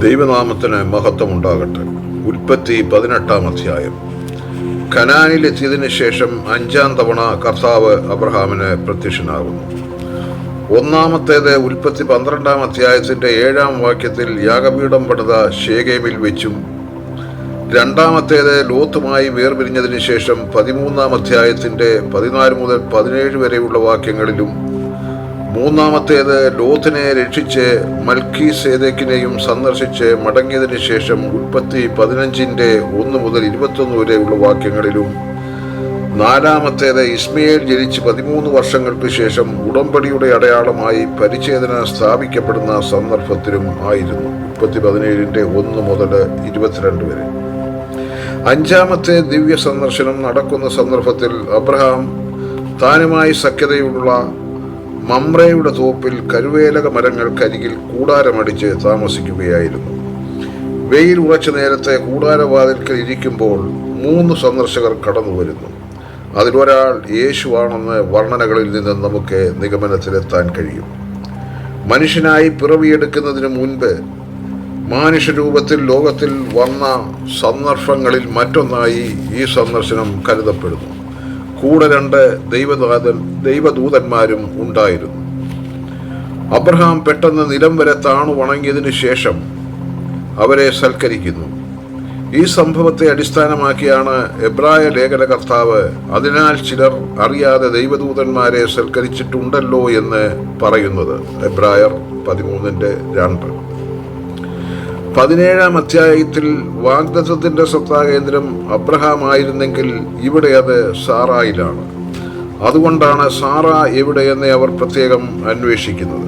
ദൈവനാമത്തിന് മഹത്വമുണ്ടാകട്ടെ. ഉൽപ്പത്തി 18-ാം അധ്യായം. കനാനിലെത്തിയതിനു ശേഷം 5-ാം തവണ കർത്താവ് അബ്രഹാമിന് പ്രത്യക്ഷനാകുന്നു. ഒന്നാമത്തേത് ഉൽപ്പത്തി 12-ാം അധ്യായത്തിന്റെ 7-ാം വാക്യത്തിൽ യാഗപീഠം പണിത ശേഖേമിൽ വെച്ചും, രണ്ടാമത്തേത് ലോത്തുമായി വേർപിരിഞ്ഞതിനു ശേഷം 13-ാം അധ്യായത്തിന്റെ 14 മുതൽ 17 വരെയുള്ള വാക്യങ്ങളിലും, മൂന്നാമത്തേത് ലോത്തിനെ രക്ഷിച്ച് മൽക്കീസേദെക്കിനെയും സന്ദർശിച്ച് മടങ്ങിയതിനു ശേഷം ഉൽപ്പത്തി 15-ന്റെ 1 മുതൽ 21 വരെയുള്ള വാക്യങ്ങളിലും, നാലാമത്തേത് ഇസ്മയേൽ ജനിച്ച് 13 വർഷങ്ങൾക്ക് ശേഷം ഉടമ്പടിയുടെ അടയാളമായി പരിച്ഛേദന സ്ഥാപിക്കപ്പെടുന്ന സന്ദർഭത്തിലും ആയിരുന്നു. ഉൽപ്പത്തി 17-ന്റെ 1 മുതൽ 22 വരെ. 5-ാമത്തെ ദിവ്യ സന്ദർശനം നടക്കുന്ന സന്ദർഭത്തിൽ അബ്രഹാം താനുമായി സഖ്യതയുള്ള മമ്രയുടെ തോപ്പിൽ കരുവേലക മരങ്ങൾക്കരികിൽ കൂടാരമടിച്ച് താമസിക്കുകയായിരുന്നു. വെയിൽ ഉറച്ച നേരത്തെ കൂടാരവാതിൽക്കൽ ഇരിക്കുമ്പോൾ 3 സന്ദർശകർ കടന്നു വരുന്നു. അതിലൊരാൾ യേശുവാണെന്ന് വർണ്ണനകളിൽ നിന്ന് നമുക്ക് നിഗമനത്തിലെത്താൻ കഴിയും. മനുഷ്യനായി പിറവിയെടുക്കുന്നതിന് മുൻപ് മാനുഷ്യരൂപത്തിൽ ലോകത്തിൽ വന്ന സന്ദർഭങ്ങളിൽ മറ്റൊന്നായി ഈ സന്ദർശനം കരുതപ്പെടുന്നു. കൂടെ 2 ദൈവദൂതന്മാരും ഉണ്ടായിരുന്നു. അബ്രഹാം പെട്ടെന്ന് നിലം വരെ താണു വണങ്ങിയതിനു ശേഷം അവരെ സൽക്കരിക്കുന്നു. ഈ സംഭവത്തെ അടിസ്ഥാനമാക്കിയാണ് എബ്രായ ലേഖനകർത്താവ് അതിനാൽ ചിലർ അറിയാതെ ദൈവദൂതന്മാരെ സൽക്കരിച്ചിട്ടുണ്ടല്ലോ എന്ന് പറയുന്നത്. എബ്രായർ 13-2. 17-ാം അധ്യായത്തിൽ വാഗ്ദത്തത്തിന്റെ സത്താകേന്ദ്രം അബ്രഹാം ആയിരുന്നെങ്കിൽ ഇവിടെ അത് സാറായിലാണ്. അതുകൊണ്ടാണ് സാറ എവിടെയെന്ന് അവർ പ്രത്യേകം അന്വേഷിക്കുന്നത്.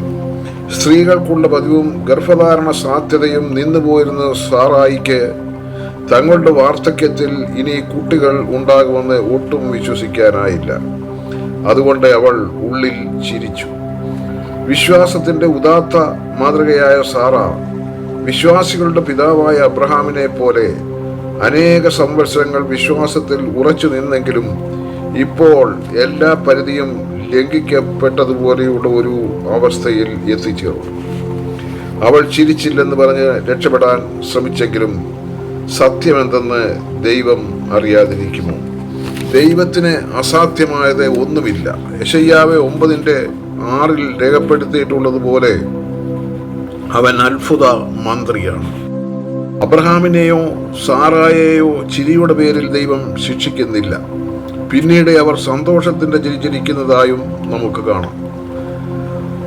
സ്ത്രീകൾക്കുള്ള പതിവും ഗർഭധാരണ സാധ്യതയും നിന്നുപോയിരുന്ന സാറായിക്ക് തങ്ങളുടെ വാർദ്ധക്യത്തിൽ ഇനി കുട്ടികൾ ഉണ്ടാകുമെന്ന് ഒട്ടും വിശ്വസിക്കാനായില്ല. അതുകൊണ്ട് അവൾ ഉള്ളിൽ ചിരിച്ചു. വിശ്വാസത്തിന്റെ ഉദാത്ത മാതൃകയായ സാറ വിശ്വാസികളുടെ പിതാവായ അബ്രഹാമിനെ പോലെ അനേക സംവത്സരങ്ങൾ വിശ്വാസത്തിൽ ഉറച്ചു നിന്നെങ്കിലും ഇപ്പോൾ എല്ലാ പരിധിയും ലംഘിക്കപ്പെട്ടതുപോലെയുള്ള ഒരു അവസ്ഥയിൽ എത്തിച്ചേർന്നു. അവൾ ചിരിച്ചില്ലെന്ന് പറഞ്ഞ് രക്ഷപ്പെടാൻ ശ്രമിച്ചെങ്കിലും സത്യമെന്തെന്ന് ദൈവം അറിയാതിരിക്കുമോ? ദൈവത്തിന് അസാധ്യമായത് ഒന്നുമില്ല. യെശയ്യാവ് 9-6 രേഖപ്പെടുത്തിയിട്ടുള്ളതുപോലെ അവൻ അത്ഭുത മന്ത്രിയാണ്. അബ്രഹാമിനെയോ സാറായെയോ ചിരിയുടെ പേരിൽ ദൈവം ശിക്ഷിക്കുന്നില്ല. പിന്നീട് അവർ സന്തോഷത്തിന്റെ ചിരിച്ചിരിക്കുന്നതായും നമുക്ക് കാണാം.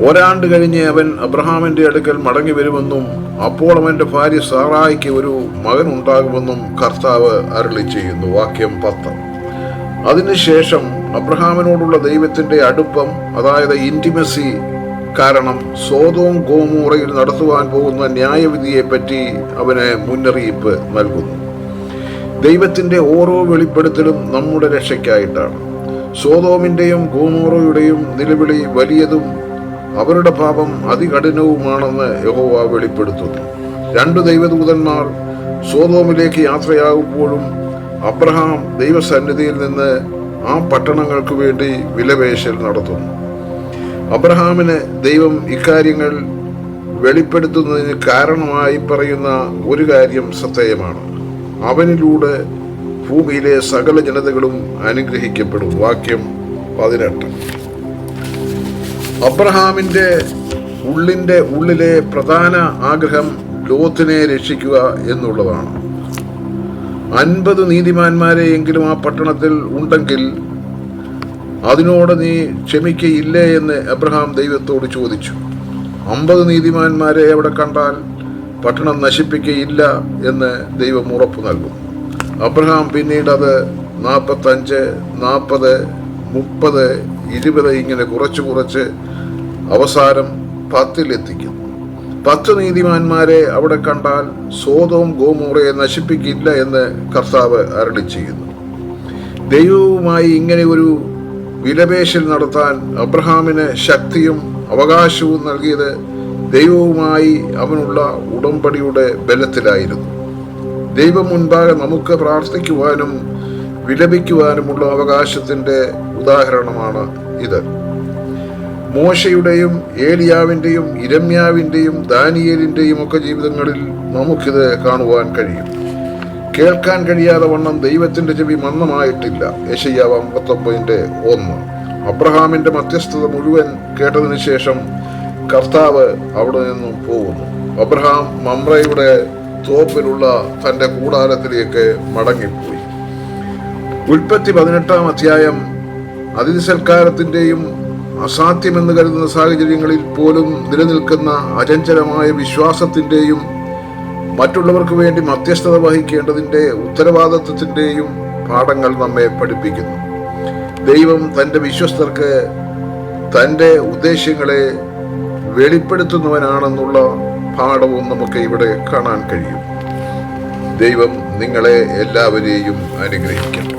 ഒരാണ്ട് കഴിഞ്ഞ് അവൻ അബ്രഹാമിന്റെ അടുക്കൽ മടങ്ങി വരുമെന്നും അപ്പോൾ അവന്റെ ഭാര്യ സാറായിക്ക് ഒരു മകൻ ഉണ്ടാകുമെന്നും കർത്താവ് അരുളി ചെയ്യുന്നു. വാക്യം 10. അതിനുശേഷം അബ്രഹാമിനോടുള്ള ദൈവത്തിന്റെ അടുപ്പം, അതായത് ഇന്റിമസി കാരണം സോദോം ഗോമോറയിൽ നടത്തുവാൻ പോകുന്ന ന്യായവിധിയെപ്പറ്റി അവന് മുന്നറിയിപ്പ് നൽകുന്നു. ദൈവത്തിന്റെ ഓരോ വെളിപ്പെടുത്തലും നമ്മുടെ രക്ഷയ്ക്കായിട്ടാണ്. സോദോമിന്റെയും ഗോമോറയുടെയും നിലവിളി വലിയതും അവരുടെ പാപം അതികഠിനവുമാണെന്ന് യഹോവ വെളിപ്പെടുത്തുന്നു. 2 ദൈവദൂതന്മാർ സോദോമിലേക്ക് യാത്രയാകുമ്പോഴും അബ്രഹാം ദൈവസന്നിധിയിൽ നിന്ന് ആ പട്ടണങ്ങൾക്ക് വേണ്ടി വിലപേശൽ നടത്തുന്നു. അബ്രഹാമിന് ദൈവം ഇക്കാര്യങ്ങൾ വെളിപ്പെടുത്തുന്നതിന് കാരണമായി പറയുന്ന ഒരു കാര്യം സത്യമാണ്: അവനിലൂടെ ഭൂമിയിലെ സകല ജനതകളും അനുഗ്രഹിക്കപ്പെടും. വാക്യം 18. അബ്രഹാമിന്റെ ഉള്ളിലെ പ്രധാന ആഗ്രഹം ലോത്തിനെ രക്ഷിക്കുക എന്നുള്ളതാണ്. 50 നീതിമാന്മാരെയെങ്കിലും ആ പട്ടണത്തിൽ ഉണ്ടെങ്കിൽ അതിനോട് നീ ക്ഷമിക്കയില്ലേ എന്ന് അബ്രഹാം ദൈവത്തോട് ചോദിച്ചു. 50 നീതിമാന്മാരെ അവിടെ കണ്ടാൽ പട്ടണം നശിപ്പിക്കയില്ല എന്ന് ദൈവം ഉറപ്പു നൽകും. അബ്രഹാം പിന്നീട് അത് 45, 40, 30, 20 ഇങ്ങനെ കുറച്ച് അവസാനം 10-ലെത്തിക്കുന്നു. 10 നീതിമാന്മാരെ അവിടെ കണ്ടാൽ സോദോം ഗോമോറയെ നശിപ്പിക്കില്ല എന്ന് കർത്താവ് അരുളി ചെയ്യുന്നു. ദൈവവുമായി ഇങ്ങനെ ഒരു വിലപേശൽ നടത്താൻ അബ്രഹാമിന് ശക്തിയും അവകാശവും നൽകിയത് ദൈവവുമായി അവനുള്ള ഉടമ്പടിയുടെ ബലത്തിലായിരുന്നു. ദൈവം മുൻപാകെ നമുക്ക് പ്രാർത്ഥിക്കുവാനും വിലപിക്കുവാനുമുള്ള അവകാശത്തിന്റെ ഉദാഹരണമാണ് ഇത്. മോശയുടെയും ഏലിയാവിൻ്റെയും ഇരമ്യാവിൻ്റെയും ദാനിയേലിൻ്റെയും ഒക്കെ ജീവിതങ്ങളിൽ നമുക്കിത് കാണുവാൻ കഴിയും. കേൾക്കാൻ കഴിയാതെ വണ്ണം ദൈവത്തിൻ്റെ ചെവി മന്ദമായിട്ടില്ല. യെശയ്യാവ് 59:1. അബ്രഹാമിൻ്റെ മധ്യസ്ഥത മുഴുവൻ കേട്ടതിന് ശേഷം കർത്താവ് അവിടെ നിന്നും പോകുന്നു. അബ്രഹാം മമ്രയുടെ തോപ്പിലുള്ള തൻ്റെ കൂടാരത്തിലേക്ക് മടങ്ങിപ്പോയി. ഉൽപ്പത്തി 18-ാം അധ്യായം അതിഥി സൽക്കാരത്തിൻ്റെയും അസാധ്യമെന്ന് കരുതുന്ന സാഹചര്യങ്ങളിൽ പോലും നിലനിൽക്കുന്ന അചഞ്ചലമായ വിശ്വാസത്തിൻ്റെയും മറ്റുള്ളവർക്ക് വേണ്ടി മധ്യസ്ഥത വഹിക്കേണ്ടതിൻ്റെ ഉത്തരവാദിത്വത്തിൻ്റെയും പാഠങ്ങൾ നമ്മെ പഠിപ്പിക്കുന്നു. ദൈവം തൻ്റെ വിശ്വസ്തർക്ക് തൻ്റെ ഉദ്ദേശ്യങ്ങളെ വെളിപ്പെടുത്തുന്നവനാണെന്നുള്ള പാഠവും നമുക്ക് ഇവിടെ കാണാൻ കഴിയും. ദൈവം നിങ്ങളെ എല്ലാവരെയും അനുഗ്രഹിക്കട്ടെ.